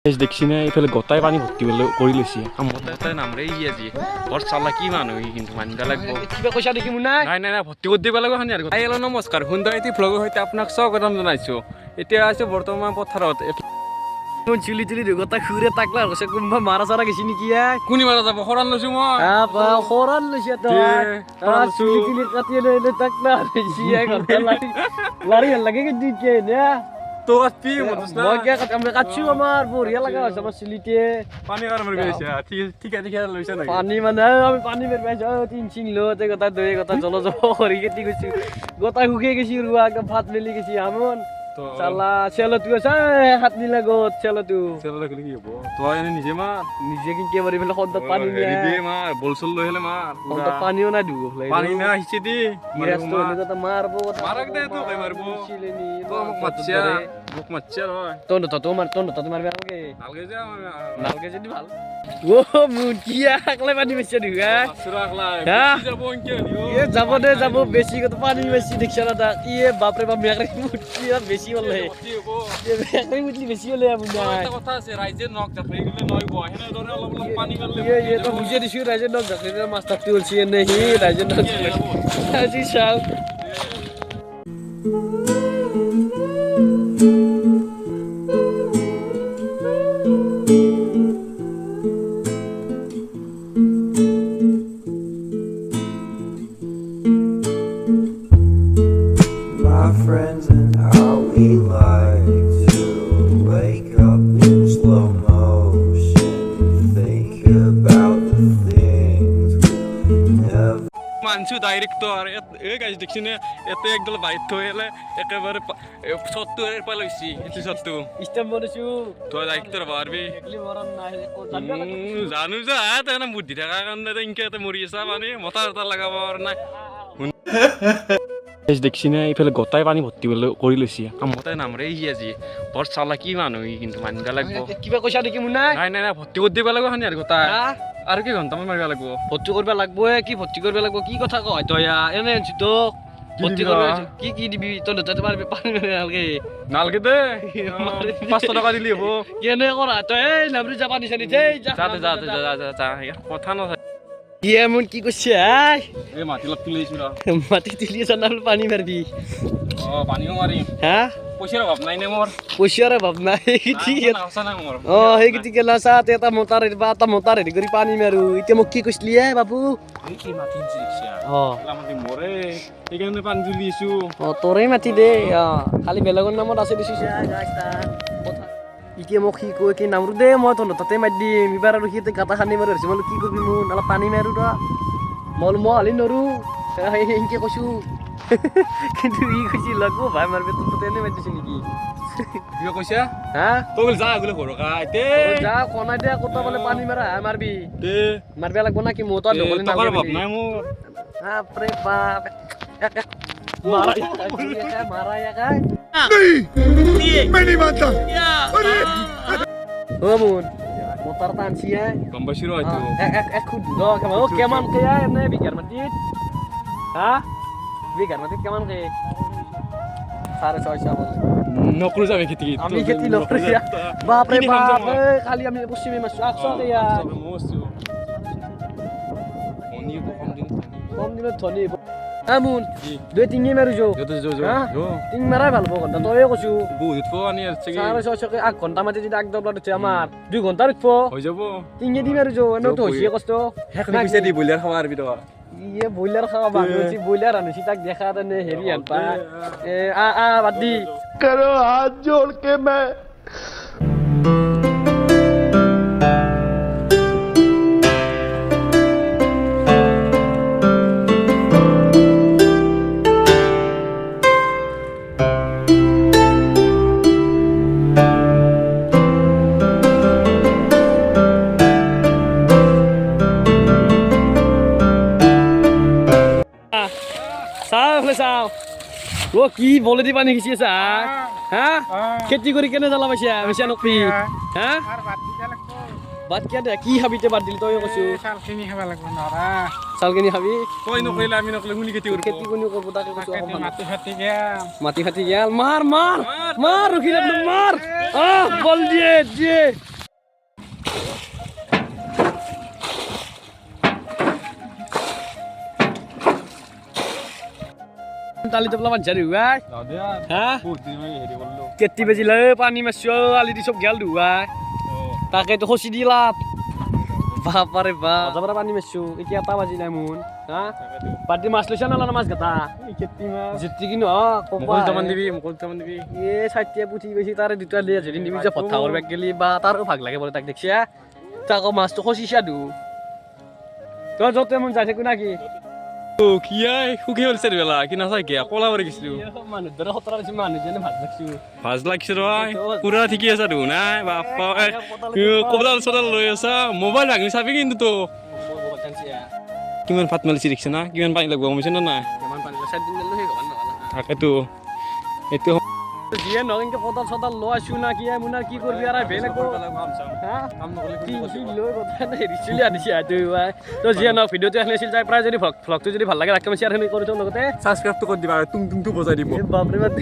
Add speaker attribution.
Speaker 1: দেখছি না এইফালে গোটাই পানী ভৰ্তি কৰি লৈছে মতে নামৰে আজি বৰ চালাকি মানুহ কিন্তু মানিব লাগিব কিবা কৈছা দেখি মোৰ নাই নাই নাই ভৰ্তি কৰি দিব লাগিব আৰু হেল্ল' নমস্কাৰ সুন্দৰ এটি ভ্লগৰ সৈতে আপোনাক স্বাগতম জনাইছোঁ এতিয়া আছো বৰ্তমান পথাৰত চিলি চিলি দুগতা খুৰে তাকলা হৈছে কোনোবা মাৰা চাৰা গেছি নেকি কোনি মাৰা যাব খৰান লৈছো মই খৰান লৈছে তই চিলি চিলি কাটি লৈ তাকলা লাৰি লাগে কি নে তো আছি মই কে কাটছো আমাৰ বঢ়িয়া লাগা হৈছে আমাৰ চিলিতে পানী কাৰ মাৰি গৈছে ঠিক লৈছে না পানী মানে আমি পানী মাৰি পাইছো তিন চিন লতে গটা দই গটা জল জল কৰি কেটি গৈছো গটা শুকিয়ে গেছি ৰুৱা একদম ভাত মেলি গেছি আমন চালা চেলো তুই আছে হাত নিলা গত চেলো লাগলি কি হ'ব তই এনে নিজে কি মাৰি ফেলে খদ্দত পানী দে মাৰ বলছল লৈ হেলে মাৰ খদ্দত পানীও নাই দিব পানী না হিচে দি গটা মারবো মারক দে তো কই মারবো চিলেনি তো মোক মাচ্ছা হয় তো মারবে আলগে যা নালগে যদি ভাল ও মুকিয়া আকলে পানী বেছি দিগা সুরা আকলা যাব অঙ্কে এ যাব বেশি কত পানী বেশি দেখছ না দা ইয়ে বাপ রে বাপ মেকরে মুকিয়া বেশি হলে এ মেকরে মুটলি বেশি হলে বুনা একটা কথা আছে রাইজে নক জাফরি গলে নয় বয় হেনে ধরে অলপ পানী গলে এ তো বুঝে দিছি রাইজে নক জাফরি মাছ থাকতে বলছি নেহি রাইজে নক আজি শাল
Speaker 2: My friends and how we like to wake up in slow motion, think about the things we never
Speaker 1: মানছু ডাইরেক্টর এই গাছ দেখছি না এতে একদল বাইট হইলে একেবারে 70 এর পাল হইছি এতে 70 স্টেম বনেছু তো ডাইরেক্টর পারবি একলি মরন নাই জানু যা তানা বুদ্ধি থাকা কারণে ইনকে এতে মরিছা মানে মাথা লাগাবার না দেখছি না এইফালে গোটাই পানী ভৰ্তি কৰি লৈছে মতে নামৰে আজি বৰ চালাকি মানুহ কিন্তু মানিব লাগিব কিবা কৈছা দেখি মোৰ নাই নাই নাই ভৰ্তি কৰি দিব লাগিব আৰু গোটাই আৰু কি ঘণ্টামান মাৰিব লাগিব ভৰ্তি কৰিব লাগিব কি ভৰ্তি কৰিব লাগিব কি কথা কয় তই এনে তো ভৰ্তি কৰিব কি দিবি তই তাতে পানী নালগে দে 500 টকা দিলি হ'ব কেনে কৰা তই এই নামৰি যাবা নিছানি যা কথা নহয় ইয়ে মন কি কৈছে এই মাটি লগ তুলিছো মাটি তুলি জানাল পানী মারবি পানীও মাৰি হা পইচাৰ অভাৱ নাই নে মোৰ পইচাৰ অভাৱ নাই ঠিক সেই গতি কেলা চাত এটা মতাৰ হেৰি কৰি পানী মাৰো এতিয়া মোক কি কৈছিলি বাবু এই মাটি দিছে মাটি মৰে সেইকাৰণে পানী তুলিছো তোৰে মাটি দে খালি বেলেগৰ নামত আছে দিছে ইকে মোক সি কৈ কি নামৰো দে মই তহঁতৰ তাতে মাৰি দিম এইবাৰ আৰু সিহঁতে গাঁটা খান্দি মাৰি ধৰিছে মই কি কৰিবি মোৰ অলপ পানী মাৰো ৰ মই হালি নৰো সেনেকে কৈছোঁ কিন্তু ই কৈছে লগো ভাই মাৰিব তোৰ তাতে এনে মাৰি দিছে নেকি কিয় কৈছা হা তই যা বোলে ঘৰকা যা কনাই দে ক'ত বোলে পানী মাৰা মাৰবি দে মাৰিব লাগিব না কি মোৰ তাত টকাৰ অভাৱ নাই মোৰ বাপৰে বাপ मारा
Speaker 2: मैं नहीं मानता
Speaker 1: motor tansi ya gambar siro itu kudu kamu keman kaya ini bigar mati hah bigar mati keman kaya sare soal siapa nokru sampai gitu kami gitu nokru ya baper kali kami pusing masuk aksa ya kom di thoni আমুন দুই তিনগে মাৰো যো তিন মাৰাই ভাল হ'ব ঘণ্টা তয়ে কৈছো বহুত আনি আছে 8 ঘণ্টা মাতি যদি আগ দবলা দিছে আমাৰ 2 ঘণ্টা ৰখিব হৈ যাব তিনগে দি মাৰো যো এনে তো হৈছে কষ্ট হেকনি পিছে দি বইলাৰ খাবা আৰবি তো ইয়ে বইলাৰ খাবা বানুছি বইলাৰ আনুছি তাক দেখা তেনে হেৰি আন পা বাদ দি করো হাত জোড় কে মে sao ও কি বলে দি পানি গিছি আছে হ্যাঁ খেতি কৰি কেনে জ্বালা পাইছা বেছি নকবি হ্যাঁ বাদ কিয়া দে কি খাবিতে বাদ দিলি তই কৈছো চালখিনি খাবা লাগব নৰা চালখিনি খাবি কই নকইলা আমি নকলে গুনি খেতি কোনি করব তাকে কৈছো মাটি ফাটি গেল মার রখিলা মার বল দিয়ে তালি তো বলা জানি ভাই হ্যাঁ কেটি বেজিলে পানী মাছছো আলি দি সব গেল দুৱাই তাকে তো খসি দিলা বাপারে বাপ যাবরা পানী মাছছো এতিয়া তা বাজি নাই মুন হ্যাঁ পাটি মাছ লৈছ না মাছ গাতা কেটি মাছ জিতি কিনো মুকল তমান দিবি এ ছাইটিয়া পুঠি বেছি তারে দুটা লিয়া যদি নিবি যে ফথা করবে গেলি বা তারও ভাগ লাগে বলে তাক দেখছিয়া তাকো মাছটো খসিছা দু তো যতে মন যাই থাকো নাকি ও কি আই খুকি হলছে বেলা কি না চাই কে কলা করে গেছিল মানুষ ধরে হতরা বেশি মানুষ জেনে ভাজ লাগছে ভাই পুরা ঠিকই আছে দু না বাপ্পা কোদাল সদাল লৈ আছা মোবাইল ভাঙি চাবি কিন্তু তো কিমান ফাট মালিছি দেখছ না কিমান পানী লাগব গমছ না না কিমান পানী লাগব 7 দিন লৈ হে গমান না তাকেতো এটো জিয়ে নগিনকে কোদাল সদাল লৈ আছু না কি মুনার কি করবি আর বেলে কো হ্যাঁ কাম নকলে কি লৈ কথা না রিচুলি আনিছি আইতো ভাই তো জিয়ে ন ভিডিওটো এনেছিল যাই প্ৰায় যদি ভ্লগটো যদি ভাল লাগে ৰাখকে শেয়াৰ কৰি তো লগতে সাবস্ক্ৰাইব তো কৰি দিবা টুং টুং তো বজাই দিব বাপ ৰে বাপ